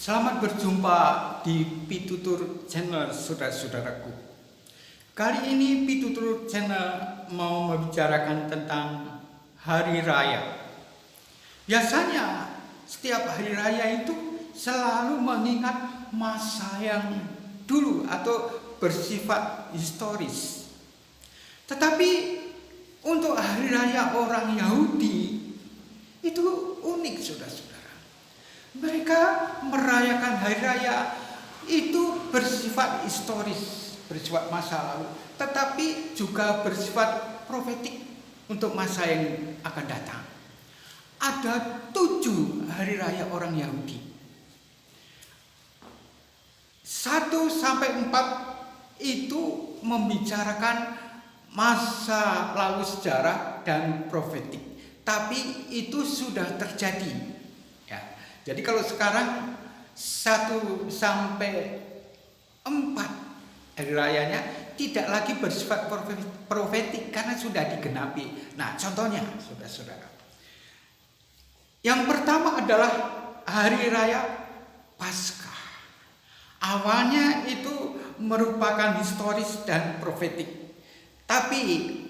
Selamat berjumpa di Pitutur Channel, saudara-saudaraku. Kali ini Pitutur Channel mau membicarakan tentang Hari Raya. Biasanya setiap Hari Raya itu selalu mengingat masa yang dulu atau bersifat historis. Tetapi untuk Hari Raya orang Yahudi itu unik, saudara-saudara. Mereka merayakan hari raya itu bersifat historis, bersifat masa lalu, tetapi juga bersifat profetik untuk masa yang akan datang. Ada 7 hari raya orang Yahudi. 1 sampai 4 itu membicarakan masa lalu sejarah dan profetik, tapi itu sudah terjadi. Jadi kalau sekarang 1 sampai 4 hari rayanya tidak lagi bersifat profetik karena sudah digenapi. Nah, contohnya saudara-saudara. Yang pertama adalah hari raya Paskah. Awalnya itu merupakan historis dan profetik. Tapi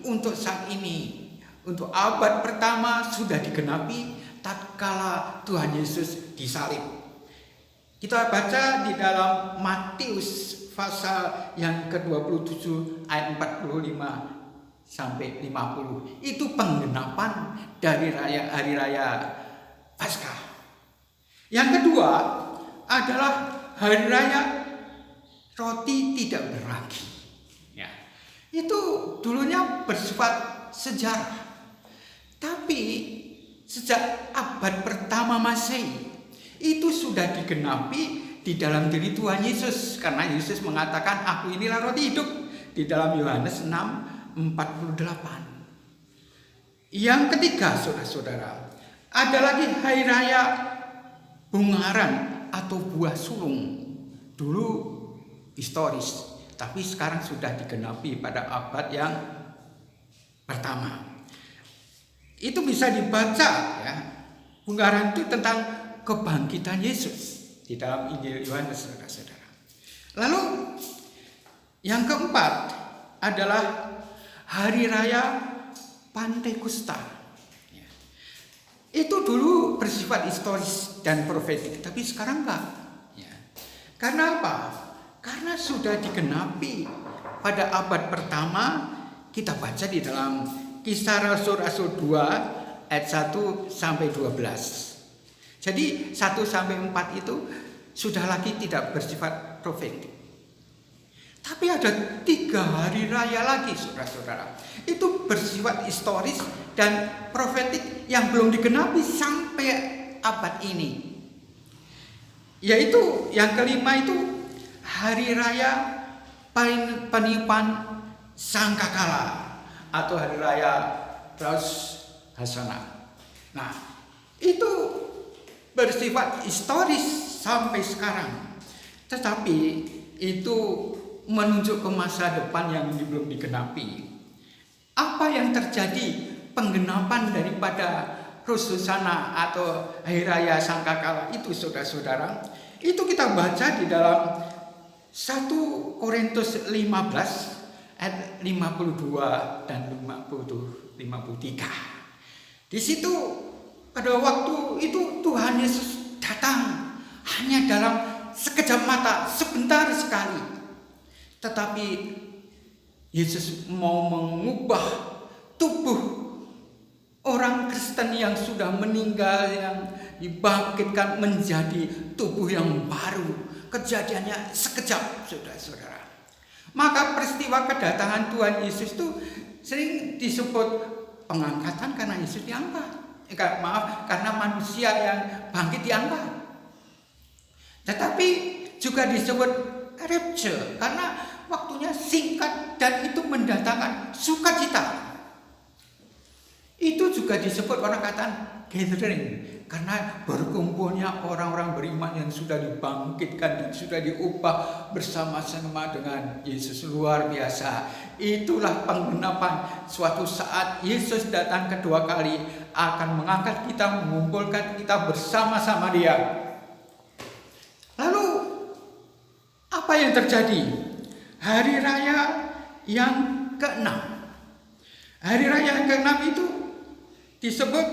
untuk saat ini, untuk abad pertama sudah digenapi tatkala Tuhan Yesus disalib. Kita baca di dalam Matius pasal yang ke-27 ayat 45 sampai 50. Itu penggenapan dari hari raya Paskah. Yang kedua adalah hari raya roti tidak beragi. Ya. Itu dulunya bersifat sejarah. Tapi sejak abad pertama Masehi itu sudah digenapi di dalam diri Tuhan Yesus, karena Yesus mengatakan aku inilah roti hidup di dalam Yohanes 6:48. Yang ketiga saudara-saudara, ada lagi hari raya Bungaran atau buah sulung. Dulu historis, tapi sekarang sudah digenapi pada abad yang pertama. Itu bisa dibaca ya. Bungaran itu tentang kebangkitan Yesus di dalam Injil Yohanes, saudara-saudara. Lalu yang keempat adalah hari raya Pantekusta. Ya. Itu dulu bersifat historis dan profetik, tapi sekarang enggak. Ya. Karena apa? Karena sudah digenapi pada abad pertama. Kita baca di dalam Kisah Rasul-Rasul 2 ayat 1 sampai 12. Jadi 1 sampai 4 itu sudah lagi tidak bersifat profetik. Tapi ada 3 hari raya lagi saudara-saudara. Itu bersifat historis dan profetik yang belum digenapi sampai abad ini. Yaitu yang kelima itu hari raya peniupan sangkakala atau hari raya Rosh Hashanah. Nah, itu bersifat historis sampai sekarang. Tetapi itu menunjuk ke masa depan yang belum digenapi. Apa yang terjadi penggenapan daripada Rosh Hashanah atau hari raya sangkakala itu saudara-saudara, itu kita baca di dalam 1 Korintus 15 ayat 52 dan 53. Di situ pada waktu itu Tuhan Yesus datang hanya dalam sekejap mata, sebentar sekali. Tetapi Yesus mau mengubah tubuh orang Kristen yang sudah meninggal, yang dibangkitkan menjadi tubuh yang baru. Kejadiannya sekejap, saudara-saudara. Maka peristiwa kedatangan Tuhan Yesus itu sering disebut pengangkatan karena Yesus diangkat. Karena manusia yang bangkit diangkat. Tetapi juga disebut rapture karena waktunya singkat dan itu mendatangkan sukacita. Itu juga disebut orang kata gathering karena berkumpulnya orang-orang beriman yang sudah dibangkitkan dan sudah diubah bersama-sama dengan Yesus. Luar biasa. Itulah penggenapan suatu saat Yesus datang kedua kali akan mengangkat kita, mengumpulkan kita bersama-sama Dia. Apa yang terjadi? Hari raya yang ke-6. Hari raya yang ke-6 itu disebut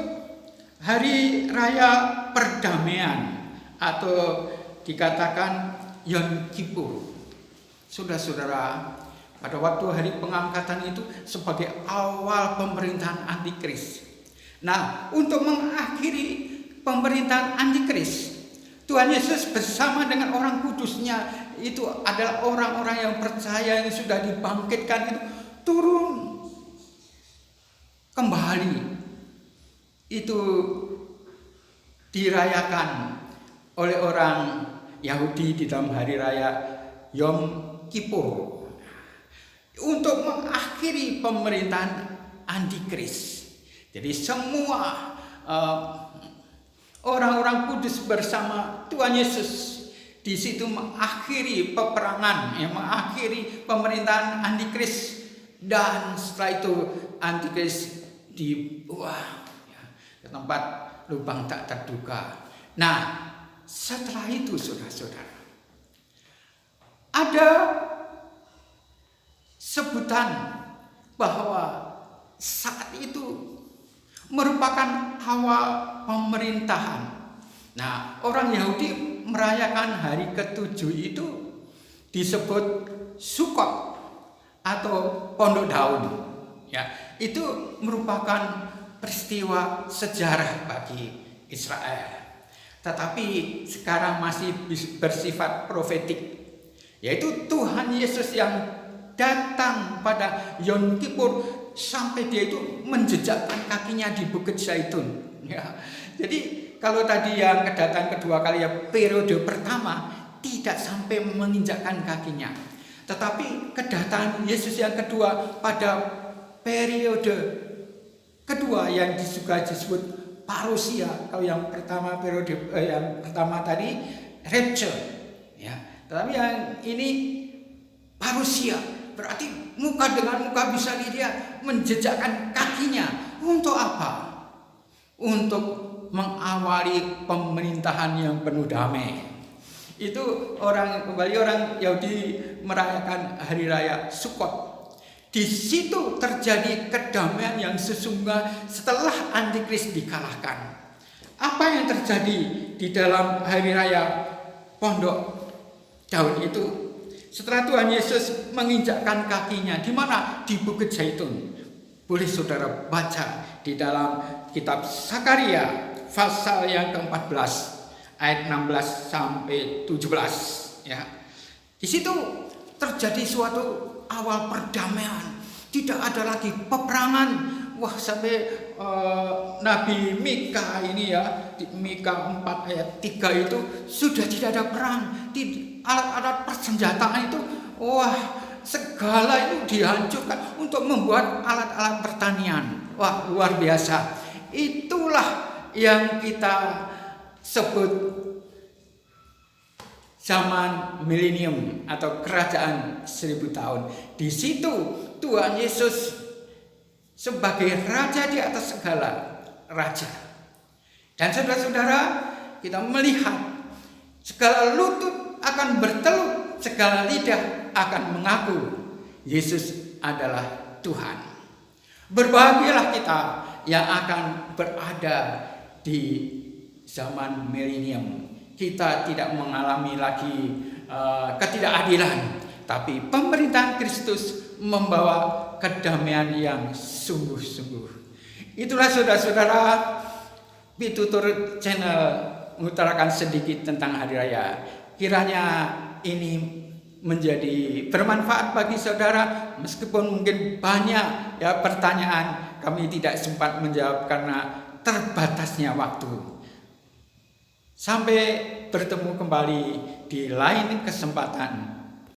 hari raya perdamaian atau dikatakan Yom Kippur. Saudara-saudara, pada waktu hari pengangkatan itu sebagai awal pemerintahan antikris. Nah, untuk mengakhiri pemerintahan antikris, Tuhan Yesus bersama dengan orang kudusnya, itu adalah orang-orang yang percaya yang sudah dibangkitkan itu turun kembali. Itu dirayakan oleh orang Yahudi di dalam hari raya Yom Kippur untuk mengakhiri pemerintahan antikris. Jadi semua orang-orang kudus bersama Tuhan Yesus di situ mengakhiri peperangan, yang mengakhiri pemerintahan antikris, dan setelah itu antikris dibuang ke tempat lubang tak terduga. Nah, setelah itu saudara-saudara, ada sebutan bahwa saat itu merupakan awal pemerintahan. Nah, orang Yahudi merayakan hari ke-7 itu disebut Sukkot atau Pondok Daun. Ya, itu merupakan peristiwa sejarah bagi Israel. Tetapi sekarang masih bersifat profetik, yaitu Tuhan Yesus yang datang pada Yom Kippur sampai dia itu menjejakkan kakinya di Bukit Zaitun. Ya. Jadi kalau tadi yang kedatangan kedua kali ya periode pertama tidak sampai menginjakkan kakinya, tetapi kedatangan Yesus yang kedua pada periode kedua yang juga disebut parusia. Kalau yang pertama periode yang pertama tadi rapture, ya. Tetapi yang ini parusia, berarti muka dengan muka bisa dia menjejakkan kakinya. Untuk apa? Untuk mengawali pemerintahan yang penuh damai. Itu orang Yahudi merayakan hari raya Sukkot. Di situ terjadi kedamaian yang sesungguhnya setelah antikris dikalahkan. Apa yang terjadi di dalam hari raya Pondok Daun itu? Setelah Tuhan Yesus menginjakkan kakinya di mana? Di Bukit Zaitun. Boleh saudara baca di dalam kitab Zakaria pasal yang ke-14 ayat 16 sampai 17, ya. Di situ terjadi suatu awal perdamaian. Tidak ada lagi peperangan. Wah, sampai Nabi Mika ini ya, di Mika 4 ayat 3 itu sudah tidak ada perang. Alat-alat persenjataan itu, wah, segala itu dihancurkan untuk membuat alat-alat pertanian. Wah, luar biasa. Itulah yang kita sebut zaman milenium atau kerajaan 1000 tahun. Di situ Tuhan Yesus sebagai raja di atas segala raja. Dan saudara-saudara, kita melihat segala lutut akan bertelur, segala lidah akan mengaku Yesus adalah Tuhan. Berbahagialah kita yang akan berada di zaman milenium. Kita tidak mengalami lagi ketidakadilan, tapi pemerintahan Kristus membawa kedamaian yang sungguh-sungguh. Itulah saudara-saudara, Pitutur Channel mengutarakan sedikit tentang hari raya. Kiranya ini menjadi bermanfaat bagi saudara, meskipun mungkin banyak ya pertanyaan kami tidak sempat menjawab karena terbatasnya waktu. Sampai bertemu kembali di lain kesempatan.